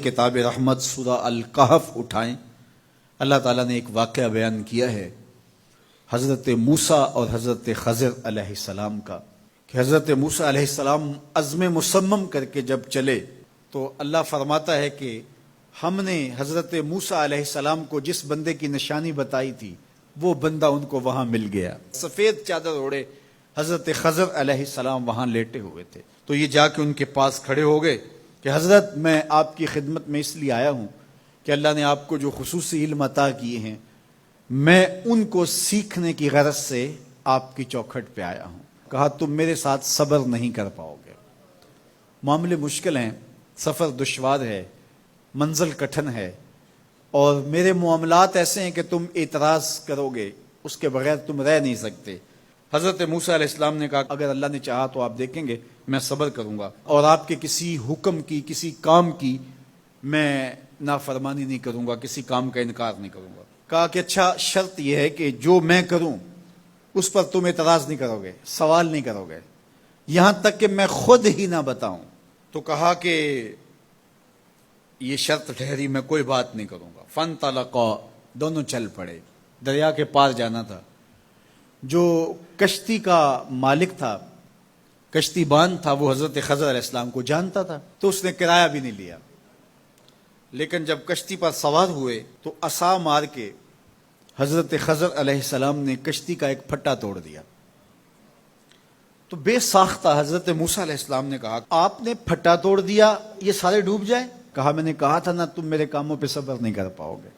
کتاب رحمت سورہ الکہف اٹھائیں، اللہ تعالیٰ نے ایک واقعہ بیان کیا ہے حضرت موسیٰ اور حضرت خضر علیہ السلام کا، کہ حضرت موسیٰ علیہ السلام عزم مصمم کر کے جب چلے تو اللہ فرماتا ہے کہ ہم نے حضرت موسیٰ علیہ السلام کو جس بندے کی نشانی بتائی تھی وہ بندہ ان کو وہاں مل گیا۔ سفید چادر اوڑے حضرت خضر علیہ السلام وہاں لیٹے ہوئے تھے، تو یہ جا کے ان کے پاس کھڑے ہو گئے کہ حضرت میں آپ کی خدمت میں اس لیے آیا ہوں کہ اللہ نے آپ کو جو خصوصی علم عطا کیے ہیں میں ان کو سیکھنے کی غرض سے آپ کی چوکھٹ پہ آیا ہوں۔ کہا تم میرے ساتھ صبر نہیں کر پاؤ گے، معاملے مشکل ہیں، سفر دشوار ہے، منزل کٹھن ہے، اور میرے معاملات ایسے ہیں کہ تم اعتراض کرو گے اس کے بغیر تم رہ نہیں سکتے۔ حضرت موسیٰ علیہ السلام نے کہا اگر اللہ نے چاہا تو آپ دیکھیں گے میں صبر کروں گا اور آپ کے کسی حکم کی کسی کام کی میں نافرمانی نہیں کروں گا، کسی کام کا انکار نہیں کروں گا۔ کہا کہ اچھا شرط یہ ہے کہ جو میں کروں اس پر تم اعتراض نہیں کرو گے، سوال نہیں کرو گے، یہاں تک کہ میں خود ہی نہ بتاؤں۔ تو کہا کہ یہ شرط ٹھہری، میں کوئی بات نہیں کروں گا۔ فانطلقا، دونوں چل پڑے، دریا کے پار جانا تھا۔ جو کشتی کا مالک تھا، کشتی بان تھا، وہ حضرت خضر علیہ السلام کو جانتا تھا تو اس نے کرایہ بھی نہیں لیا، لیکن جب کشتی پر سوار ہوئے تو عصا مار کے حضرت خضر علیہ السلام نے کشتی کا ایک پھٹا توڑ دیا۔ تو بے ساختہ حضرت موسیٰ علیہ السلام نے کہا آپ نے پھٹا توڑ دیا، یہ سارے ڈوب جائیں؟ کہا میں نے کہا تھا نا تم میرے کاموں پہ صبر نہیں کر پاؤ گے۔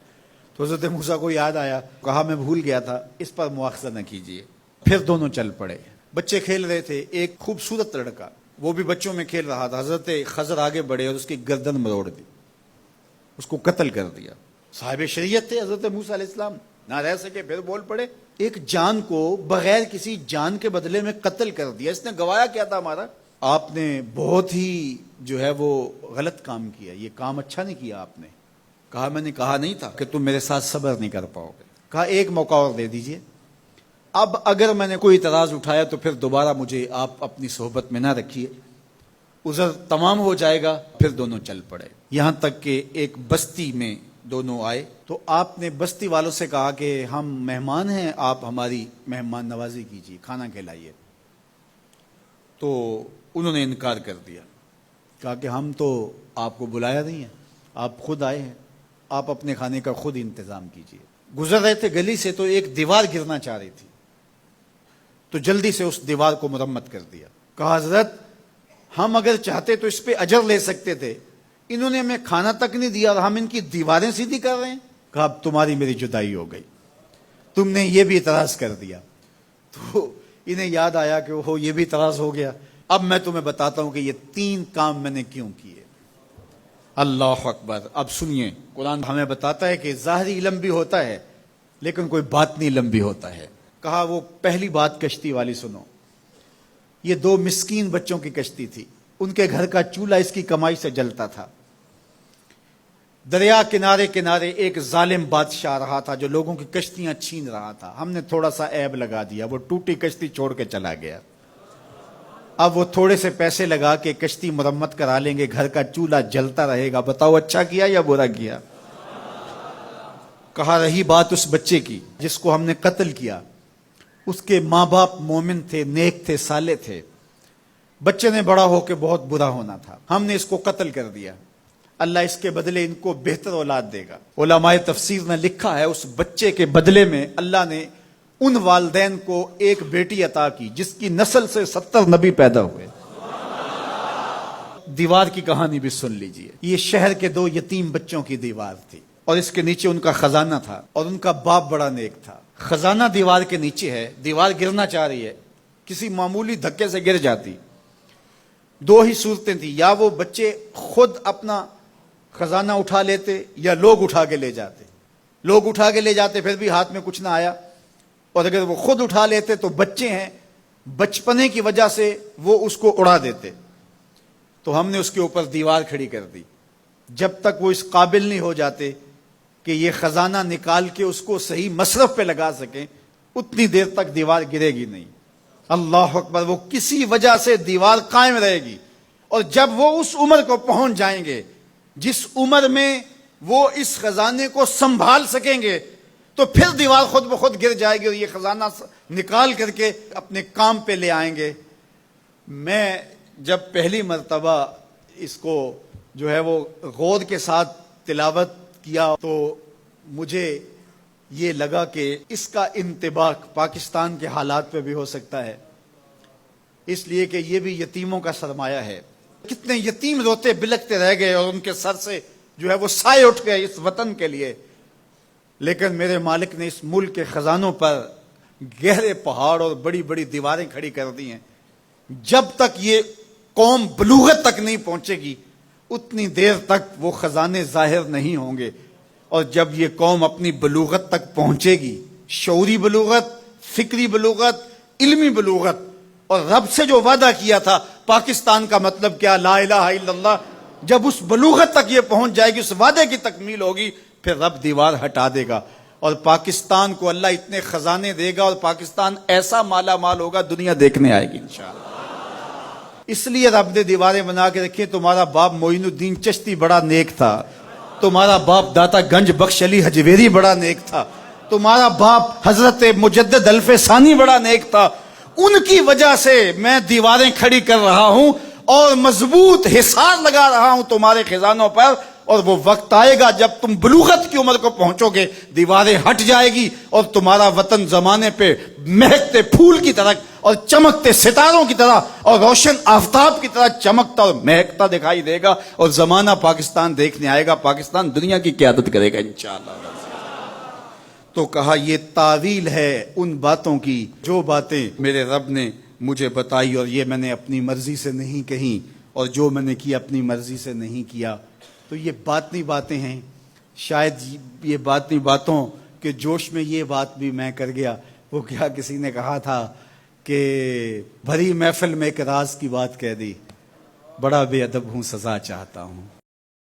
تو حضرت موسیٰ کو یاد آیا، کہا میں بھول گیا تھا، اس پر مواخذہ نہ کیجیے۔ پھر دونوں چل پڑے، بچے کھیل رہے تھے، ایک خوبصورت لڑکا وہ بھی بچوں میں کھیل رہا تھا۔ حضرت خضر آگے بڑھے اور اس کی گردن مروڑ دی، اس کو قتل کر دیا۔ صاحب شریعت تھے حضرت موسیٰ علیہ السلام، نہ رہ سکے، پھر بول پڑے ایک جان کو بغیر کسی جان کے بدلے میں قتل کر دیا، اس نے گوایا کیا تھا ہمارا؟ آپ نے بہت ہی جو ہے وہ غلط کام کیا، یہ کام اچھا نہیں کیا آپ نے۔ کہا میں نے کہا نہیں تھا کہ تم میرے ساتھ صبر نہیں کر پاؤ گے۔ کہا ایک موقع اور دے دیجئے، اب اگر میں نے کوئی اعتراض اٹھایا تو پھر دوبارہ مجھے آپ اپنی صحبت میں نہ رکھیے، عذر تمام ہو جائے گا۔ پھر دونوں چل پڑے، یہاں تک کہ ایک بستی میں دونوں آئے تو آپ نے بستی والوں سے کہا کہ ہم مہمان ہیں، آپ ہماری مہمان نوازی کیجیے، کھانا کھلائیے۔ تو انہوں نے انکار کر دیا، کہا کہ ہم تو آپ کو بلایا نہیں ہے، آپ خود آئے ہیں، آپ اپنے کھانے کا خود انتظام کیجیے۔ گزر رہے تھے گلی سے تو ایک دیوار گرنا چاہ رہی تھی، تو جلدی سے اس دیوار کو مرمت کر دیا۔ کہا حضرت ہم اگر چاہتے تو اس پہ اجر لے سکتے تھے، انہوں نے ہمیں کھانا تک نہیں دیا اور ہم ان کی دیواریں سیدھی کر رہے ہیں۔ کہا اب تمہاری میری جدائی ہو گئی، تم نے یہ بھی اعتراض کر دیا۔ تو انہیں یاد آیا کہ وہ یہ بھی اعتراض ہو گیا، اب میں تمہیں بتاتا ہوں کہ یہ 3 کام میں نے کیوں کیے۔ اللہ اکبر۔ اب سنیے، قرآن ہمیں بتاتا ہے کہ ظاہری علم بھی ہوتا ہے لیکن کوئی باطنی علم بھی ہوتا ہے۔ کہا وہ پہلی بات کشتی والی سنو، یہ 2 مسکین بچوں کی کشتی تھی، ان کے گھر کا چولہا اس کی کمائی سے جلتا تھا۔ دریا کنارے کنارے ایک ظالم بادشاہ رہا تھا جو لوگوں کی کشتیاں چھین رہا تھا، ہم نے تھوڑا سا عیب لگا دیا، وہ ٹوٹی کشتی چھوڑ کے چلا گیا۔ اب وہ تھوڑے سے پیسے لگا کے کشتی مرمت کرا لیں گے، گھر کا چولہا جلتا رہے گا، بتاؤ اچھا کیا یا برا کیا؟ کہا رہی بات اس بچے کی جس کو ہم نے قتل کیا، اس کے ماں باپ مومن تھے، نیک تھے، صالح تھے، بچے نے بڑا ہو کے بہت برا ہونا تھا، ہم نے اس کو قتل کر دیا، اللہ اس کے بدلے ان کو بہتر اولاد دے گا۔ علماء تفسیر نے لکھا ہے اس بچے کے بدلے میں اللہ نے ان والدین کو ایک بیٹی عطا کی جس کی نسل سے 70 نبی پیدا ہوئے۔ دیوار کی کہانی بھی سن لیجئے، یہ شہر کے 2 یتیم بچوں کی دیوار تھی اور اس کے نیچے ان کا خزانہ تھا اور ان کا باپ بڑا نیک تھا۔ خزانہ دیوار کے نیچے ہے، دیوار گرنا چاہ رہی ہے، کسی معمولی دھکے سے گر جاتی۔ 2 ہی صورتیں تھیں، یا وہ بچے خود اپنا خزانہ اٹھا لیتے یا لوگ اٹھا کے لے جاتے۔ لوگ اٹھا کے لے جاتے پھر بھی ہاتھ میں کچھ نہ آیا، اور اگر وہ خود اٹھا لیتے تو بچے ہیں، بچپنے کی وجہ سے وہ اس کو اڑا دیتے۔ تو ہم نے اس کے اوپر دیوار کھڑی کر دی، جب تک وہ اس قابل نہیں ہو جاتے کہ یہ خزانہ نکال کے اس کو صحیح مصرف پہ لگا سکیں، اتنی دیر تک دیوار گرے گی نہیں۔ اللہ اکبر۔ وہ کسی وجہ سے دیوار قائم رہے گی، اور جب وہ اس عمر کو پہنچ جائیں گے جس عمر میں وہ اس خزانے کو سنبھال سکیں گے تو پھر دیوار خود بخود گر جائے گی اور یہ خزانہ نکال کر کے اپنے کام پہ لے آئیں گے۔ میں جب پہلی مرتبہ اس کو جو ہے وہ غور کے ساتھ تلاوت کیا تو مجھے یہ لگا کہ اس کا انطباق پاکستان کے حالات پہ بھی ہو سکتا ہے، اس لیے کہ یہ بھی یتیموں کا سرمایہ ہے۔ کتنے یتیم روتے بلکتے رہ گئے اور ان کے سر سے جو ہے وہ سائے اٹھ گئے اس وطن کے لیے، لیکن میرے مالک نے اس ملک کے خزانوں پر گہرے پہاڑ اور بڑی بڑی دیواریں کھڑی کر دی ہیں۔ جب تک یہ قوم بلوغت تک نہیں پہنچے گی اتنی دیر تک وہ خزانے ظاہر نہیں ہوں گے، اور جب یہ قوم اپنی بلوغت تک پہنچے گی، شعوری بلوغت، فکری بلوغت، علمی بلوغت، اور رب سے جو وعدہ کیا تھا پاکستان کا مطلب کیا، لا الہ الا اللہ، جب اس بلوغت تک یہ پہنچ جائے گی، اس وعدے کی تکمیل ہوگی، پھر رب دیوار ہٹا دے گا اور پاکستان کو اللہ اتنے خزانے دے گا اور پاکستان ایسا مالا مال ہوگا دنیا دیکھنے آئے گی انشاءاللہ۔ اس لیے رب نے دیواریں بنا کے رکھی۔ تمہارا باپ معین الدین چشتی بڑا نیک تھا، تمہارا باپ داتا گنج بخش علی حجویری بڑا نیک تھا، تمہارا باپ حضرت مجدد الف ثانی بڑا نیک تھا، ان کی وجہ سے میں دیواریں کھڑی کر رہا ہوں اور مضبوط حصار لگا رہا ہوں تمہارے خزانوں پر، اور وہ وقت آئے گا جب تم بلوغت کی عمر کو پہنچو گے دیواریں ہٹ جائے گی اور تمہارا وطن زمانے پہ مہکتے پھول کی طرح اور چمکتے ستاروں کی طرح اور روشن آفتاب کی طرح چمکتا اور مہکتا دکھائی دے گا، اور زمانہ پاکستان دیکھنے آئے گا، پاکستان دنیا کی قیادت کرے گا انشاءاللہ۔ تو کہا یہ تعویل ہے ان باتوں کی جو باتیں میرے رب نے مجھے بتائی، اور یہ میں نے اپنی مرضی سے نہیں کہی، اور جو میں نے کی اپنی مرضی سے نہیں کیا۔ تو یہ باطنی باتیں ہیں، شاید یہ باطنی باتوں کے جوش میں یہ بات بھی میں کر گیا۔ وہ کیا کسی نے کہا تھا کہ بھری محفل میں ایک راز کی بات کہہ دی، بڑا بے ادب ہوں سزا چاہتا ہوں۔